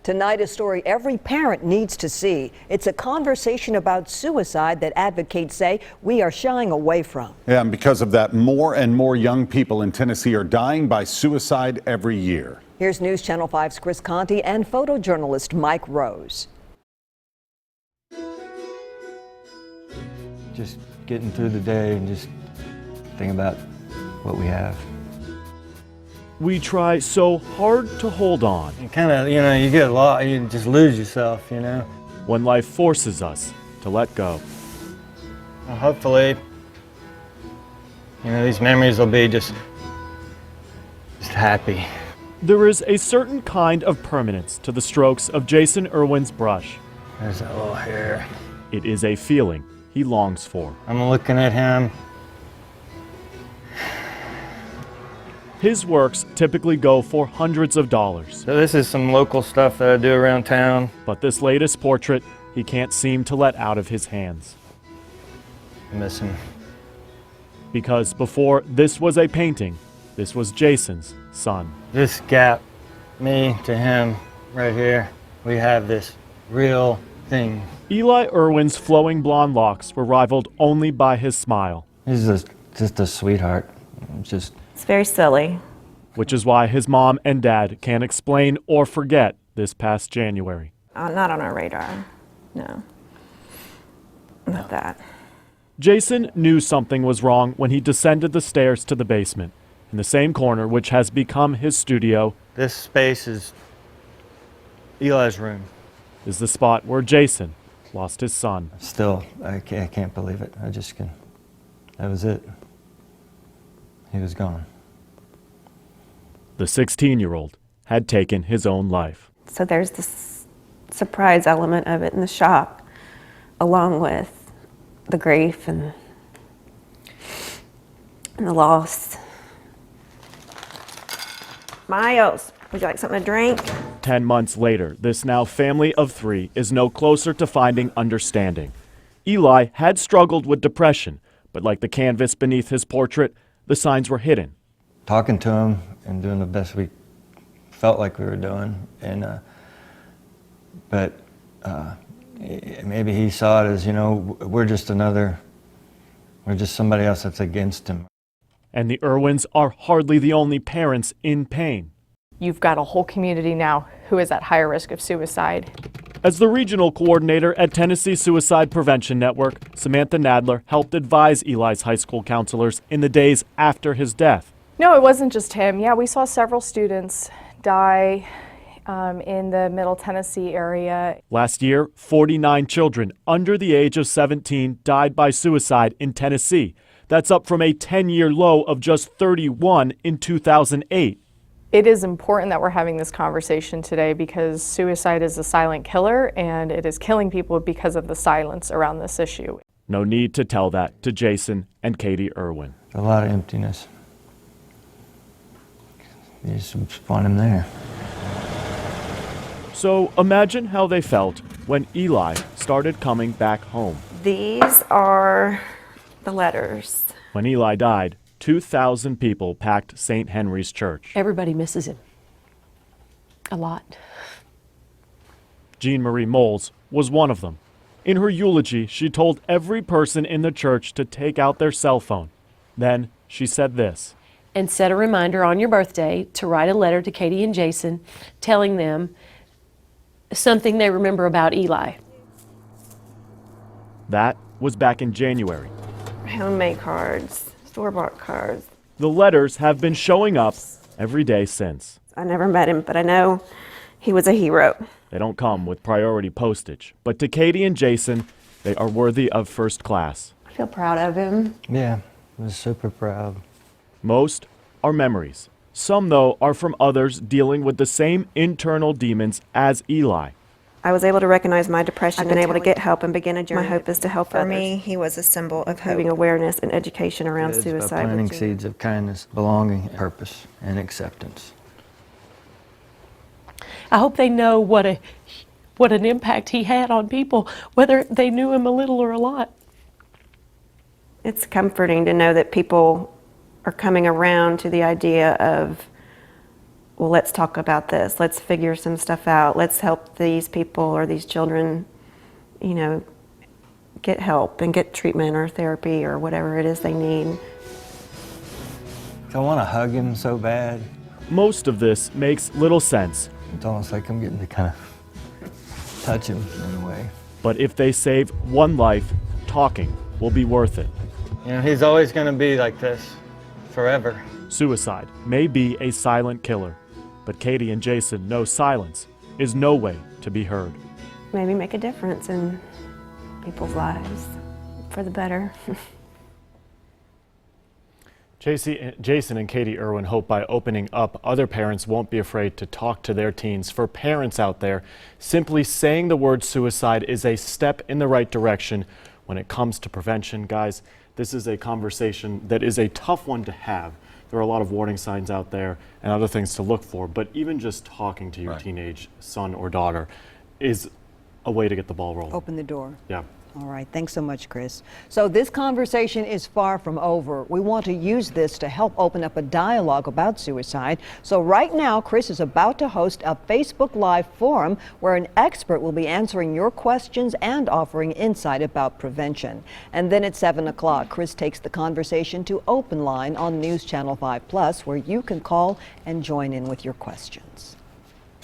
Tonight, a story every parent needs to see. It's a conversation about suicide that advocates say we are shying away from. Yeah, and because of that, more and more young people in Tennessee are dying by suicide every year. Here's News Channel 5's Chris Conti and photojournalist Mike Rose. Just getting through the day and just think about what we have. We try so hard to hold on. You kind of, you get lost, you just lose yourself, when life forces us to let go. Well, hopefully, these memories will be just happy. There is a certain kind of permanence to the strokes of Jason Erwin's brush. There's that little hair. It is a feeling he longs for. I'm looking at him. His works typically go for hundreds of dollars. So this is some local stuff that I do around town. But this latest portrait, he can't seem to let out of his hands. I miss him. Because before this was a painting, this was Jason's son. This gap, me to him, right here, we have this real thing. Eli Erwin's flowing blonde locks were rivaled only by his smile. He's just a sweetheart. It's very silly. Which is why his mom and dad can't explain or forget this past January. Not on our radar. No. Not that. Jason knew something was wrong when he descended the stairs to the basement. In the same corner, which has become his studio, this space is Eli's room. Is the spot where Jason lost his son. Still, I can't believe it. That was it. He was gone. The 16-year-old had taken his own life. So there's this surprise element of it and the shock, along with the grief and the loss. Miles, would you like something to drink? 10 months later, this now family of 3 is no closer to finding understanding. Eli had struggled with depression, but like the canvas beneath his portrait, the signs were hidden. Talking to him and doing the best we felt like we were doing, but maybe he saw it as, we're just somebody else that's against him. And the Erwins are hardly the only parents in pain. You've got a whole community now who is at higher risk of suicide. As the regional coordinator at Tennessee Suicide Prevention Network, Samantha Nadler helped advise Eli's high school counselors in the days after his death. No, it wasn't just him. Yeah, we saw several students die in the Middle Tennessee area. Last year, 49 children under the age of 17 died by suicide in Tennessee. That's up from a 10-year low of just 31 in 2008. It is important that we're having this conversation today because suicide is a silent killer and it is killing people because of the silence around this issue. No need to tell that to Jason and Katie Erwin. A lot of emptiness. You just want him there. So imagine how they felt when Eli started coming back home. These are the letters. When Eli died, 2,000 people packed St. Henry's Church. Everybody misses him. A lot. Jean Marie Moles was one of them. In her eulogy, she told every person in the church to take out their cell phone. Then she said this. And set a reminder on your birthday to write a letter to Katie and Jason telling them something they remember about Eli. That was back in January. Homemade cards, store-bought cards. The letters have been showing up every day since. I never met him, but I know he was a hero. They don't come with priority postage, but to Katie and Jason, they are worthy of first class. I feel proud of him. Yeah, I was super proud. Most are memories. Some, though, are from others dealing with the same internal demons as Eli. I was able to recognize my depression and able to get help and begin a journey. My hope is to help others. For me, he was a symbol of hope. Having awareness and education around By suicide. planting seeds of kindness, belonging, purpose, and acceptance. I hope they know what an impact he had on people, whether they knew him a little or a lot. It's comforting to know that people are coming around to the idea of well, let's talk about this. Let's figure some stuff out. Let's help these people or these children, you know, get help and get treatment or therapy or whatever it is they need. I want to hug him so bad. Most of this makes little sense, It's almost like I'm getting to kind of touch him in a way. but if they save one life, talking will be worth it. You know, he's always going to be like this, forever. Suicide may be a silent killer, but Katie and Jason know silence is no way to be heard. Maybe make a difference in people's lives for the better. Jason and Katie Erwin hope by opening up, other parents won't be afraid to talk to their teens. For parents out there, simply saying the word suicide is a step in the right direction when it comes to prevention. Guys, this is a conversation that is a tough one to have. There are a lot of warning signs out there and other things to look for, but even just talking to your teenage son or daughter is a way to get the ball rolling. Open the door. Yeah. All right, thanks so much, Chris. So this conversation is far from over. We want to use this to help open up a dialogue about suicide. So right now, Chris is about to host a Facebook Live forum where an expert will be answering your questions and offering insight about prevention. And then at 7 o'clock, Chris takes the conversation to Open Line on News Channel 5 Plus, where you can call and join in with your questions.